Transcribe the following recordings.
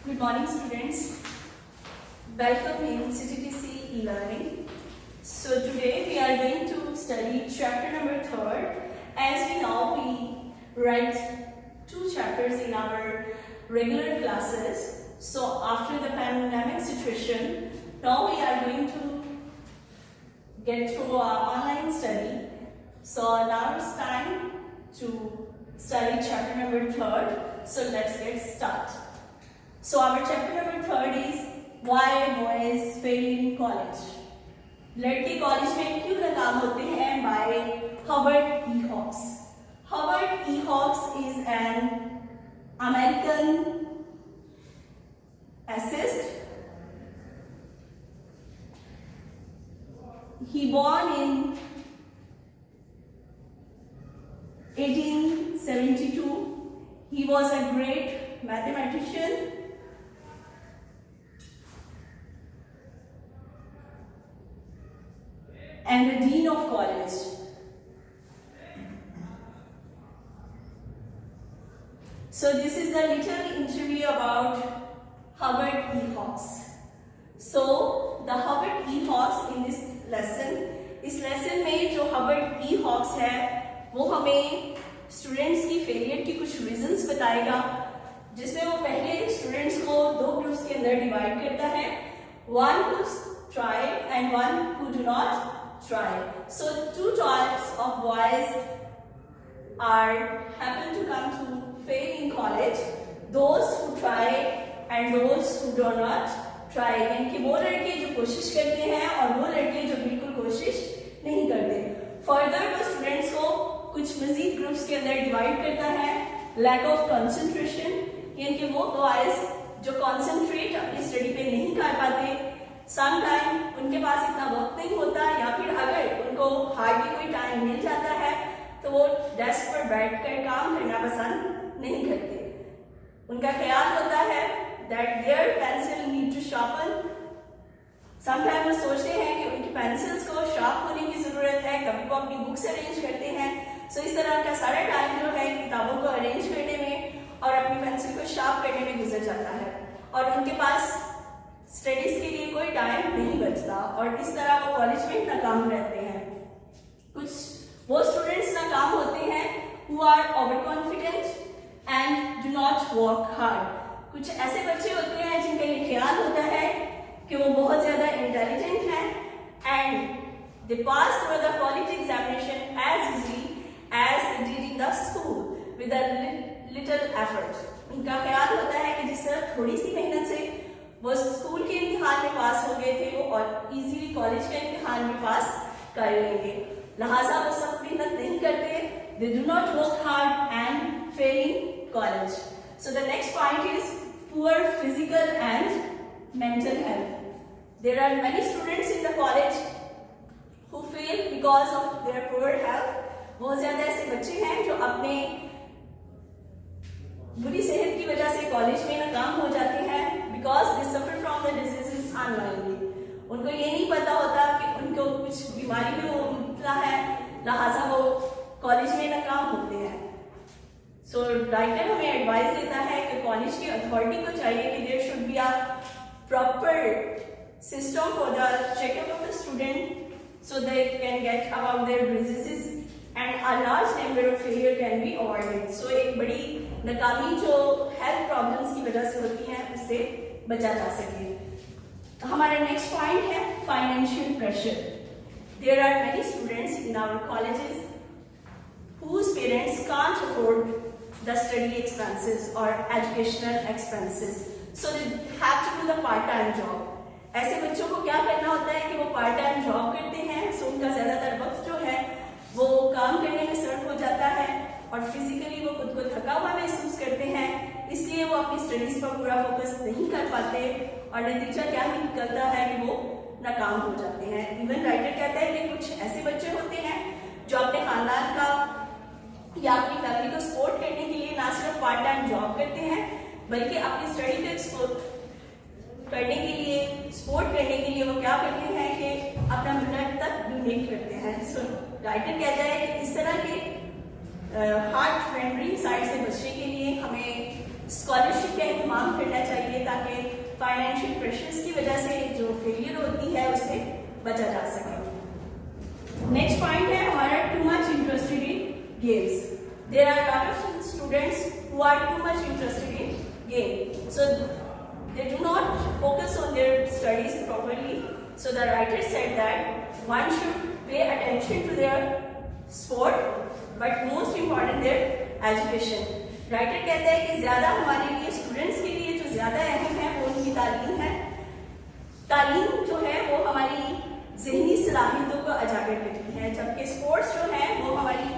Good morning, students. Welcome in CGTC e-learning. So today we are going to study chapter number 3rd. As we know, we read 2 chapters in our regular classes. So after the pandemic situation, now we are going to get through our online study. So now it's time to study chapter number 3rd. So let's get started. So our chapter number 3rd is why boys fail in college. लड़के college में क्यों नाकाम होते हैं? by Hubert E. Hawks. Hubert E. Hawks is an American essayist. He born in 1872. He was a great mathematician. And the dean of college. So this is the little interview about Hubert E. Hawks. So the Hubert E. Hawks in this lesson, इस lesson में जो Hubert E. Hawks है वो हमें students की failure की कुछ reasons बताएगा, जिसमें वो पहले students को 2 groups के अंदर divide करता है, one who try and one who do not try. So 2 types of boys happen to come to fail in college. Those who try and those who do not try. यानी कि वो लड़के जो कोशिश करते हैं और वो लड़के जो बिल्कुल कोशिश नहीं करते. Further वो students को कुछ मजीद ग्रुप्स के अंदर डिवाइड करता है. Lack of concentration, यानी कि वो boys जो concentrate अपनी स्टडी पे नहीं कर पाते, समटाइम उनके पास इतना वक्त नहीं होता, या फिर अगर उनको हार्डली कोई टाइम मिल जाता है तो वो डेस्क पर बैठकर काम करना पसंद नहीं करते. उनका ख्याल होता है that their pencil need to sharpen. Sometime वो सोचते हैं कि उनकी पेंसिल्स को शार्प होने की जरूरत है, कभी वो अपनी बुक्स अरेंज करते हैं. सो इस तरह का सारा टाइम जो है किताबों को अरेंज करने में और अपनी पेंसिल को शार्प करने में गुजर जाता है, और उनके पास स्टडीज के लिए कोई टाइम नहीं बचता, और इस तरह वो कॉलेज में नाकाम रहते हैं. कुछ वो स्टूडेंट्स नाकाम होते हैं who are overconfident and do not work hard. कुछ ऐसे बच्चे होते हैं जिनका ये ख्याल होता है कि वो बहुत ज्यादा इंटेलिजेंट हैं and they pass through the college examination as easily as they did in the school with a little effort. उनका ख्याल होता है कि जिस तरह थोड़ी सी मेहनत से वो स्कूल के इम्तिहान में पास हो गए थे, वो और इजीली कॉलेज के इम्तिहान में पास कर लेंगे. लिहाजा वो सब मेहनत नहीं करते. They do not work hard and fail in college. So the next point is poor physical and mental health. There are many students in the college who fail because of their poor health. बहुत ज्यादा ऐसे बच्चे हैं जो अपने बुरी सेहत की वजह से कॉलेज में नाकाम हो जाते हैं, because they suffer from the diseases unknowingly. उनको ये नहीं पता होता कि उनको कुछ बीमारी में वो मुब्तला है, लिहाजा वो कॉलेज में नाकाम होते हैं. सो राइटर हमें एडवाइस देता है कि कॉलेज की अथॉरिटी को चाहिए कि there should be a proper system for the checkup of the student so they can get about their diseases and a large number of failure can be avoided. So एक बड़ी नाकामी जो health problems की वजह से होती है उससे बचा जा सके. हमारा नेक्स्ट पॉइंट है financial pressure. There are many students in our colleges whose parents can't afford the study expenses or educational expenses, so they have to do the part-time job. ऐसे बच्चों को क्या करना होता है कि वो पार्ट-टाइम जॉब करते हैं. सो उनका ज्यादातर वक्त जो है वो काम करने में सर्व हो जाता है और फिजिकली वो खुद को थका हुआ महसूस करते हैं, इसलिए वो अपनी स्टडीज पर पूरा फोकस नहीं कर पाते, और नतीजा क्या निकलता है कि वो नाकाम हो जाते हैं. इवन राइटर कहता है कि कुछ ऐसे बच्चे होते हैं जो अपने खानदान का या अपनी फैमिली को सपोर्ट करने के लिए ना सिर्फ पार्ट टाइम जॉब करते हैं बल्कि अपनी स्टडी को सपोर्ट करने के लिए वो क्या करते हैं कि अपना मिनट तक डोनेट करते हैं. सो राइटर कहता है कि इस तरह के हार्ट फ्रेंडली साइड से बचने के लिए हमें स्कॉलरशिप का इंतजाम करना चाहिए ताकि फाइनेंशियल प्रेशर्स की वजह से जो फेलियर होती है उससे बचा जा सके। नेक्स्ट पॉइंट है हमारा too much interested in games. There are lot of students who are too much interested in game, so they do not focus on their studies properly. So the writer said that one should pay attention to their sport, but most important their education. Writer कहता है कि ज्यादा हमारे लिए students के लिए जो ज्यादा अहम है वो उनकी तालीम है। तालीम जो है वो हमारी ज़हनी सलाहियतों को उजागर करती है, जबकि स्पोर्ट्स जो है वो हमारी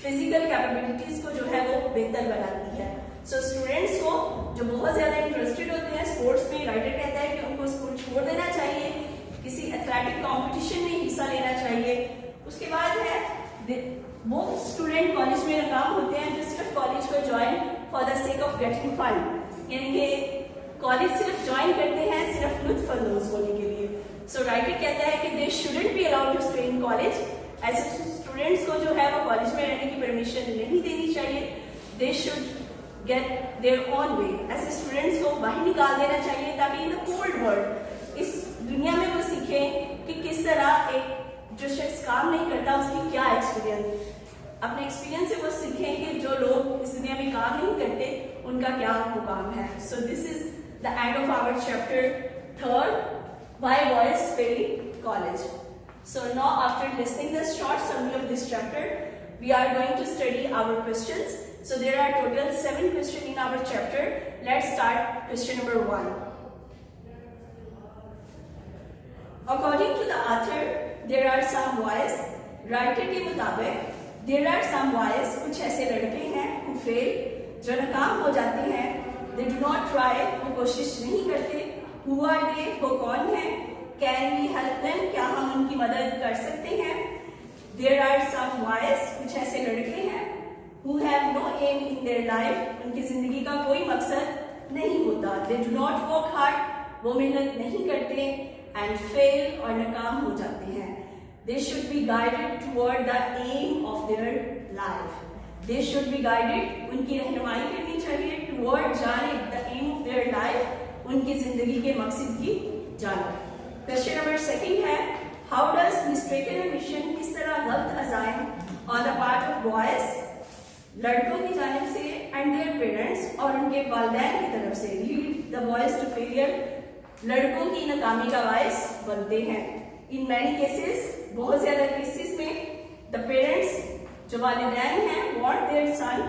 फिजिकल कैपेबिलिटीज को जो है वो बेहतर बनाती है। सो स्टूडेंट्स को जो बहुत ज्यादा इंटरेस्टेड होते हैं स्पोर्ट्स में, राइटर कहता है कि उनको स्कूल छोड़ देना चाहिए, किसी एथलेटिक कंपटीशन में हिस्सा लेना चाहिए। उसके बाद है वो स्टूडेंट कॉलेज में नाकाम होते हैं जो सिर्फ कॉलेज को join for the sake of getting fun, यानी कि कॉलेज सिर्फ ज्वाइन करते हैं सिर्फ लुत्फ अंदोज होने के लिए। सो राइटर कहता है कि they shouldn't be allowed to stay in college. ऐसे स्टूडेंट्स को जो है वो कॉलेज में रहने की परमिशन नहीं देनी चाहिए। They should get their own way। ऐसे स्टूडेंट्स को बाहर निकाल देना चाहिए ताकि इन द कोल्ड वर्ल्ड, इस दुनिया में वो सीखें कि किस तरह एक जो शख्स काम नहीं करता उसकी क्या एक्सपीरियंस, अपने एक्सपीरियंस से वो सीखें कि जो लोग इस दुनिया में काम नहीं करते उनका क्या मुकाम है। So this is the end of our chapter 3, why boys fail college. So now after listening the short summary of this chapter, we are going to study our questions. So there are total 7 questions in our chapter. Let's start question number 1. According to the author, there are some boys. Writer के मुताबिक there are some boys, कुछ ऐसे लड़के हैं who fail, जो नाकाम हो जाते हैं। They do not try, वो कोशिश नहीं करते। Who are they, वो कौन है? Can we help them, क्या हम उनकी मदद कर सकते हैं? There are some boys, कुछ ऐसे लड़के हैं who have no aim in their life, उनकी जिंदगी का कोई मकसद नहीं होता। They do not work hard, वो मेहनत नहीं करते and fail, और नाकाम हो जाते हैं। They should be guided toward the aim of their life. They should be guided, उनकी रहनुमाई करनी चाहिए toward जानिब the aim of their life, उनकी जिंदगी के मकसद की जानिब। क्वेश्चन नंबर 2 है how does mistaken ambition, किस तरह गलत अज़ाइम on the part of boys, लड़कों की जानिब से एंड देयर पेरेंट्स, और उनके वालिदैन की तरफ से lead the boys to failure, लड़कों की नाकामी का बायस बनते हैं। इन मैनी केसेस, बहुत ज्यादा केसेस में द पेरेंट्स, जो वालिदैन हैं, वांट देयर सन,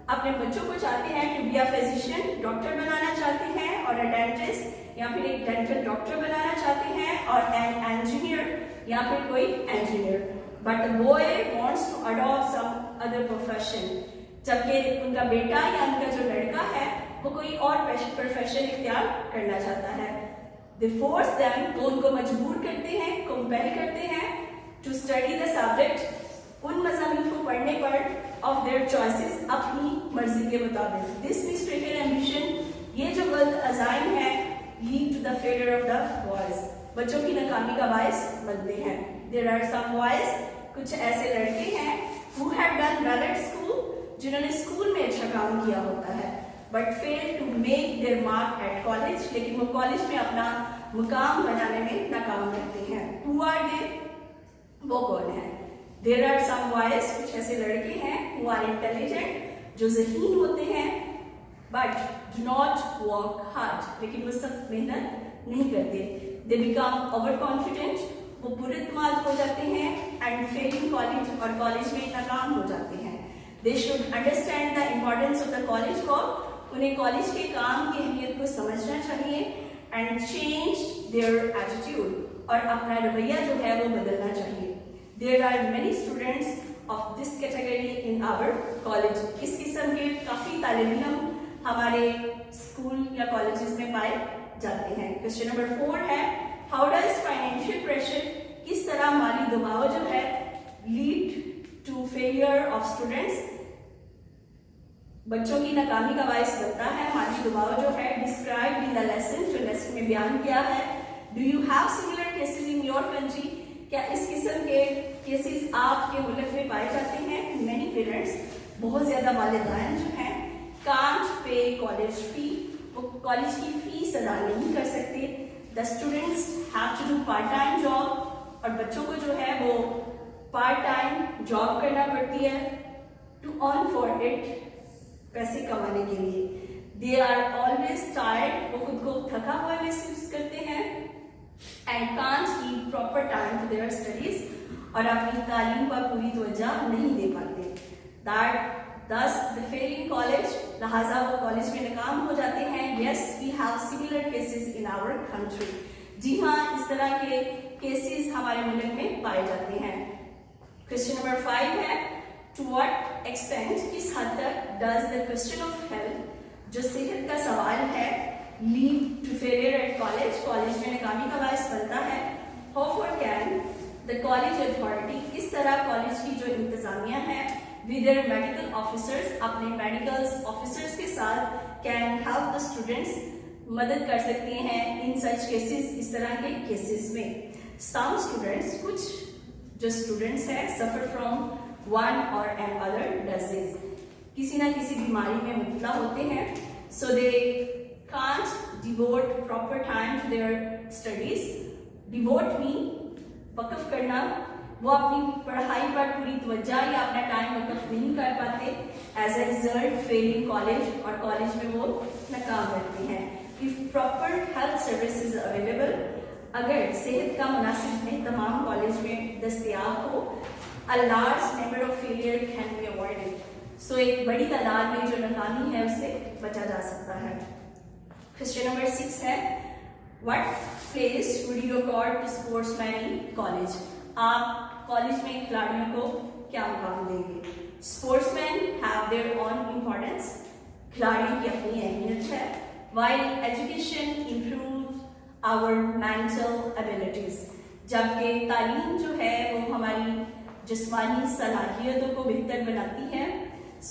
अपने बच्चों को चाहते हैं to be a physician, doctor बनाना चाहते हैं, और अ डेंटिस्ट, या फिर एक डेंटल डॉक्टर बनाना चाहते हैं, और एन इंजीनियर, या फिर कोई engineer. But the boy wants to adopt some other profession, जबकि उनका बेटा या उनका जो लड़का है वो कोई और प्रोफेशन इख्तियार करना चाहता है। दे फोर्स देम, तो उनको मजबूर करते हैं, कंपेल करते हैं टू स्टडी द सब्जेक्ट, उन मज़ामीन को पढ़ने पर ऑफ देयर चॉइसेस, अपनी मर्जी के मुताबिक। दिस मिस्टेकन एम्बिशन, ये जो गलत अज़ाइम है, lead to the failure of the boys, बच्चों की नाकामी का बायस बनते हैं। देयर आर सम बॉयज, कुछ ऐसे लड़के हैं who have done well at school, जिन्होंने स्कूल में अच्छा काम किया होता है, but fail to make their mark at college, लेकिन वो कॉलेज में अपना मुकाम बनाने में नाकाम रहते हैं। Who are they, वो कौन है? There are some boys, कुछ ऐसे लड़के हैं who are intelligent, जो ज़हीन होते हैं, but do not work hard, लेकिन वो सख्त मेहनत नहीं करते। They become overconfident, वो बुरदमाद हो जाते हैं, एंड फेल इन कॉलेज, और कॉलेज में नाकाम हो जाते हैं। They should understand the importance of the college work, उन्हें कॉलेज के काम की अहमियत को समझना चाहिए, एंड चेंज देयर एटीट्यूड, और अपना रवैया जो है वो बदलना चाहिए। There are many students of this category in our college, इस किस्म के काफ़ी तालिब इल्म हमारे स्कूल या कॉलेजेस में पाए जाते हैं। क्वेश्चन नंबर 4 है हाउ डज फाइनेंशियल प्रेशर, किस तरह माली दबाव जो है lead to failure of students, बच्चों की नाकामी का बायस बनता है। माली दबाव जो है डिस्क्राइब इन द लेसन, जो लेसन में बयान किया है। Do you have similar cases in your country, क्या इस किस्म के केसेस आपके मुल्क में पाए जाते हैं? मेनी पेरेंट्स, बहुत ज्यादा वालिदैन जो हैं, कांट पे कॉलेज फी, वो कॉलेज की फीस अदा नहीं कर सकते। The students have to do part time job, और बच्चों को जो है वो पार्ट टाइम जॉब करना पड़ती है टू अर्न फॉर इट, पैसे कमाने के लिए। दे आर ऑलवेज टायर्ड, वो खुद को थका हुआ महसूस करते हैं, and can't give proper time to their studies, और अपनी तालीम पर पूरी तवज्जो नहीं दे पाते। That Thus, the fail in college, लिहाजा वो कॉलेज में नाकाम हो जाते हैं। Yes, we have similar cases in our country. जी हाँ, इस तरह के केसेस हमारे मुल्क में पाए जाते हैं। क्वेश्चन नंबर 5 है, to what extent, किस हद तक does the question of health, जो सेहत का सवाल है, lead to failure at college, college में नाकामी का बायस बनता है। How far can the college authority, किस तरह कॉलेज की जो इंतजामिया है with their medical officers, अपने मेडिकल ऑफिसर्स के साथ can help the students, मदद कर सकते हैं in such cases, इस तरह के केसेस में। Some students, कुछ जो स्टूडेंट्स हैं suffer from one or another disease, किसी ना किसी बीमारी में मुब्तला होते हैं, so they can't devote proper time to their studies. Devote mean वक़्फ़ करना, वो अपनी पढ़ाई पर पूरी तवज्जो या अपना टाइम वक़्फ़ नहीं कर पाते। As a result fail in college, और कॉलेज में वो नाकाम रहते हैं। If proper health services available, अगर सेहत का मुनासिब एहतमाम कॉलेज में दस्तयाब हो, a large number of failure can be avoided, so एक बड़ी तादाद में जो नाकामी है उससे बचा जा सकता है। क्वेश्चन नंबर 6 है, what place would you accord to sportsman in college, आप कॉलेज में खिलाड़ियों को क्या मुकाम देंगे। Sportsman have their own importance, खिलाड़ियों की अपनी अहमियत है। While education improve our mental abilities, जबकि तालीम जो है वो हमारी जिस्मानी सलाहियतों को बेहतर बनाती है।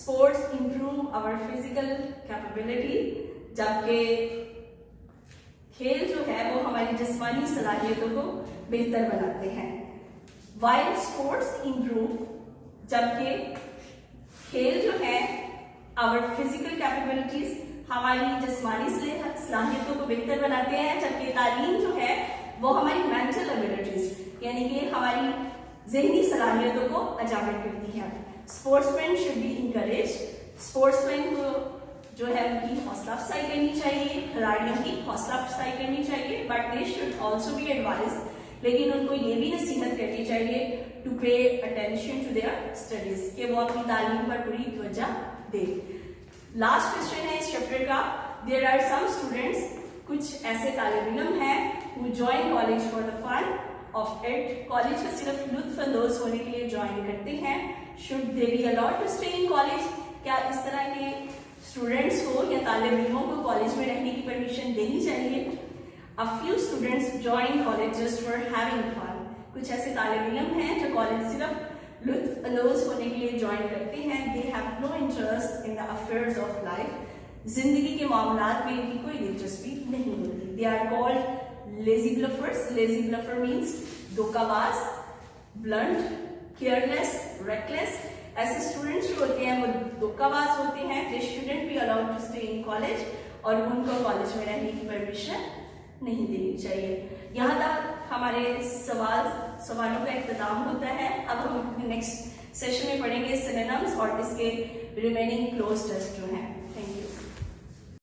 Sports improve our physical capability, जबकि खेल जो है वो हमारी जिस्मानी सलाहियतों को बेहतर बनाते हैं। वाइल स्पोर्ट्स इम्प्रूव, जबकि खेल जो है आवर फिजिकल कैपेबिलिटीज, हमारी जिस्मानी सलाहियतों को बेहतर बनाते हैं, जबकि तालीम जो है वो हमारी मेंटल एबिलिटीज यानी कि हमारी जहनी सलाहियतों को उजागर करती है। Sportsman should be encourage, sportsman को जो है उनकी हौसला अफजाई करनी चाहिए, खिलाड़ियों की हौसला अफजाई करनी चाहिए, but they should also be advise, लेकिन उनको ये भी नसीहत करनी चाहिए to pay attention to their studies, कि वो अपनी तालीम पर पूरी तवज्जो दे। लास्ट क्वेश्चन है इस चैप्टर का, देयर आर सम स्टूडेंट्स, कुछ ऐसे तालिब इल्म हैं who join college for the fun of it, college का सिर्फ लुत्फ अंदोज होने के लिए ज्वाइन करते हैं। Should they be allowed to stay in college, क्या इस तरह के स्टूडेंट्स को या तालिब इल्मों को कॉलेज में रहने की परमिशन देनी चाहिए। A few students join college just for having fun, कुछ ऐसे तालिब इल्म हैं जो कॉलेज सिर्फ लुत्फ अंदोज होने के लिए ज्वाइन करते हैं। They have no interest in the affairs of life, जिंदगी के मामलात में इनकी कोई दिलचस्पी नहीं होती। They are called lazy bluffers. Lazy bluffer means धोखाबाज, blunt, careless, reckless। ऐसे स्टूडेंट्स जो होते हैं वो धोखाबाज होते हैं। They shouldn't be allowed to stay in college, और उनको कॉलेज में रहने की परमिशन नहीं देनी चाहिए। यहाँ तक हमारे सवालों का इख्तिताम होता है। अब हम नेक्स्ट सेशन में पढ़ेंगे सिनोनिम्स और इसके रिमेनिंग क्लोज टेस्ट जो हैं।